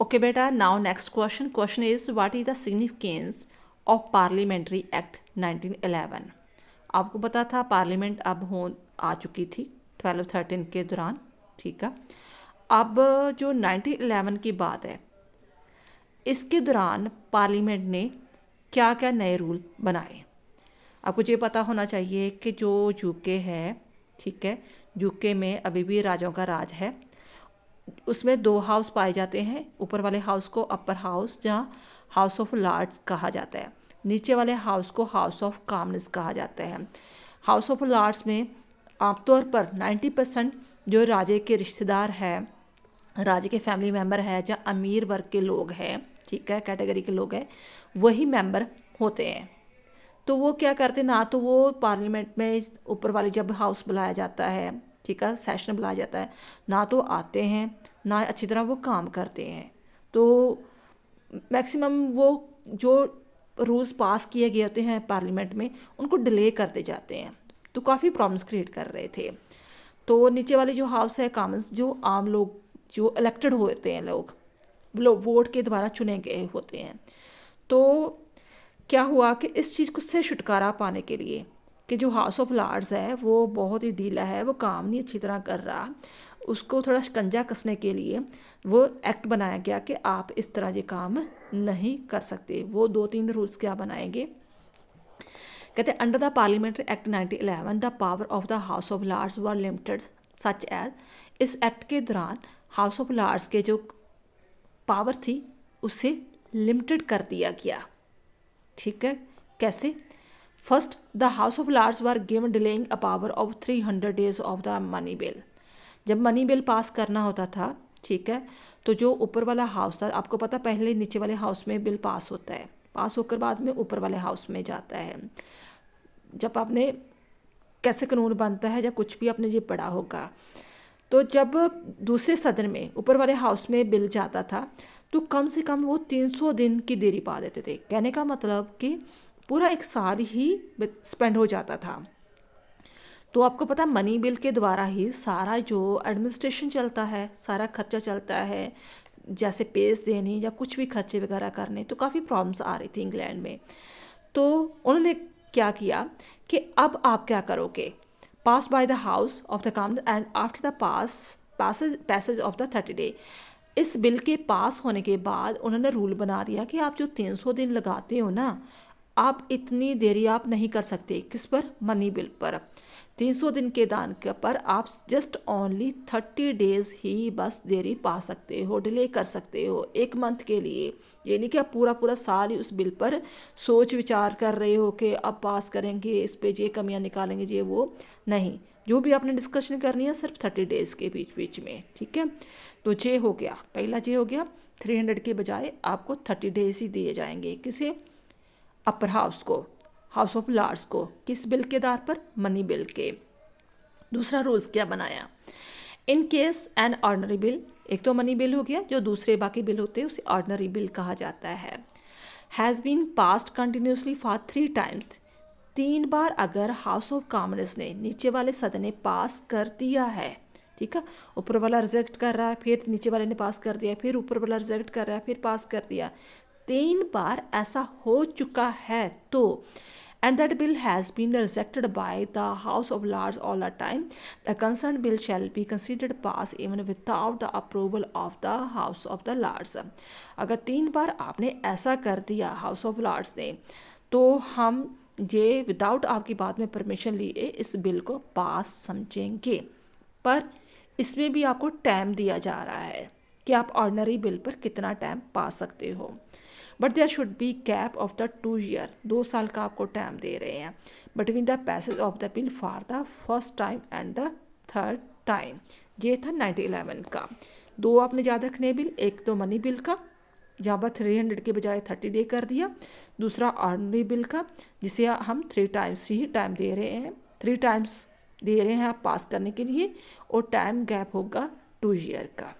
Okay बेटा, now next question is what is the significance of parliamentary act 1911। आपको पता था पार्लियामेंट अब हो आ चुकी थी 1213 के दौरान, ठीक है। अब जो 1911 की बात है, इसके दौरान पार्लियामेंट ने क्या क्या नए रूल बनाए। आपको ये पता होना चाहिए कि जो यूके है, ठीक है, यूके में अभी भी राजाओं का राज है। उसमें दो हाउस पाए जाते हैं, ऊपर वाले हाउस को अपर हाउस, जहाँ हाउस ऑफ लॉर्ड्स कहा जाता है, नीचे वाले हाउस को हाउस ऑफ कॉमन्स कहा जाता है। हाउस ऑफ लॉर्ड्स में आमतौर पर 90% जो राजे के रिश्तेदार हैं, राजे के फैमिली मेम्बर है, या अमीर वर्ग के लोग हैं, ठीक है, कैटेगरी के लोग हैं, वही मेंबर होते हैं। तो वो क्या करते, ना तो वो पार्लियामेंट में ऊपर वाली जब हाउस बुलाया जाता है, ठीक है, सेशन बुलाया जाता है, ना तो आते हैं, ना अच्छी तरह वो काम करते हैं। तो मैक्सिमम वो जो रूल्स पास किए गए होते हैं पार्लियामेंट में, उनको डिले करते जाते हैं, तो काफ़ी प्रॉब्लम्स क्रिएट कर रहे थे। तो नीचे वाली जो हाउस है कॉमन्स, जो आम लोग, जो इलेक्टेड होते हैं लोग वोट के द्वारा चुने गए होते हैं। तो क्या हुआ कि इस चीज़ को से छुटकारा पाने के लिए कि जो हाउस ऑफ लॉर्ड्स है वो बहुत ही ढीला है, वो काम नहीं अच्छी तरह कर रहा, उसको थोड़ा शिकंजा कसने के लिए वो एक्ट बनाया गया कि आप इस तरह ये काम नहीं कर सकते। वो 2-3 रूल्स क्या बनाएंगे, कहते हैं under the parliamentary act 1911 the power of the house of lords were limited such as. इस एक्ट के दौरान हाउस ऑफ लॉर्ड्स के जो पावर थी उसे लिमिटेड कर दिया गया, ठीक है। कैसे? First, the house of lords were given delaying a power of 300 days of the money bill. जब मनी बिल पास करना होता था, ठीक है, तो जो ऊपर वाला हाउस था, आपको पता पहले नीचे वाले हाउस में बिल पास होता है, पास होकर बाद में ऊपर वाले हाउस में जाता है। जब आपने कैसे कानून बनता है या कुछ भी आपने ये पढ़ा होगा, तो जब दूसरे सदन में ऊपर वाले हाउस में बिल जाता था तो कम से कम वो 300 दिन की देरी पा देते थे। कहने का मतलब कि पूरा एक साल ही स्पेंड हो जाता था। तो आपको पता मनी बिल के द्वारा ही सारा जो एडमिनिस्ट्रेशन चलता है, सारा खर्चा चलता है, जैसे पेज देने या कुछ भी खर्चे वगैरह करने, तो काफ़ी प्रॉब्लम्स आ रही थी इंग्लैंड में। तो उन्होंने क्या किया कि अब आप क्या करोगे, pass by the house of the common and after the passage of the 30 day. इस बिल के पास होने के बाद उन्होंने रूल बना दिया कि आप जो 300 दिन लगाते हो ना, आप इतनी देरी आप नहीं कर सकते। किस पर? मनी बिल पर। 300 दिन के दान के पर आप जस्ट ओनली 30 डेज ही बस देरी पा सकते हो, डिले कर सकते हो 1 मंथ के लिए। ये नहीं कि आप पूरा पूरा साल ही उस बिल पर सोच विचार कर रहे हो कि अब पास करेंगे, इस पे ये कमियां निकालेंगे, ये वो नहीं। जो भी आपने डिस्कशन करनी है सिर्फ 30 डेज़ के बीच बीच में, ठीक है। तो ये हो गया, पहला ये हो गया, 300 के बजाय आपको 30 डेज ही दिए जाएंगे। किसे? अपर हाउस को, हाउस ऑफ लॉर्ड्स को। किस बिल के आधार पर? मनी बिल के। दूसरा रूल्स क्या बनाया, in case an ordinary bill, एक तो मनी बिल हो गया, जो दूसरे बाकी बिल होते हैं उसे ऑर्डनरी बिल कहा जाता है, has been passed continuously for 3 times, 3 बार अगर हाउस ऑफ कॉमन्स ने, नीचे वाले सदन ने पास कर दिया है, ठीक है, ऊपर वाला रिजेक्ट कर रहा है, फिर नीचे वाले ने पास कर दिया, फिर ऊपर वाला रिजेक्ट कर रहा है, फिर पास कर दिया, 3 बार ऐसा हो चुका है तो, and that bill has been rejected by the House of Lords all the time, the concerned bill shall be considered pass even without the approval of the House of the Lords। अगर 3 बार आपने ऐसा कर दिया house of Lord's ने, तो हम ये without आपकी बात में परमिशन लिए इस बिल को पास समझेंगे। पर इसमें भी आपको टाइम दिया जा रहा है कि आप ऑर्डनरी बिल पर कितना टाइम पा सकते हो, but there should be gap of the 2 year, 2 साल का आपको टाइम दे रहे हैं between the passage of the bill for the first time and the third time. ये था 1911 का। 2 आपने याद रखने बिल, एक तो मनी बिल का जहाँ पर 300 के बजाय 30 डे कर दिया, दूसरा ऑर्डनरी बिल का जिसे हम 3 टाइम्स ही टाइम दे रहे हैं, 3 टाइम्स दे रहे हैं आप पास करने के लिए, और टाइम गैप होगा 2 ईयर का।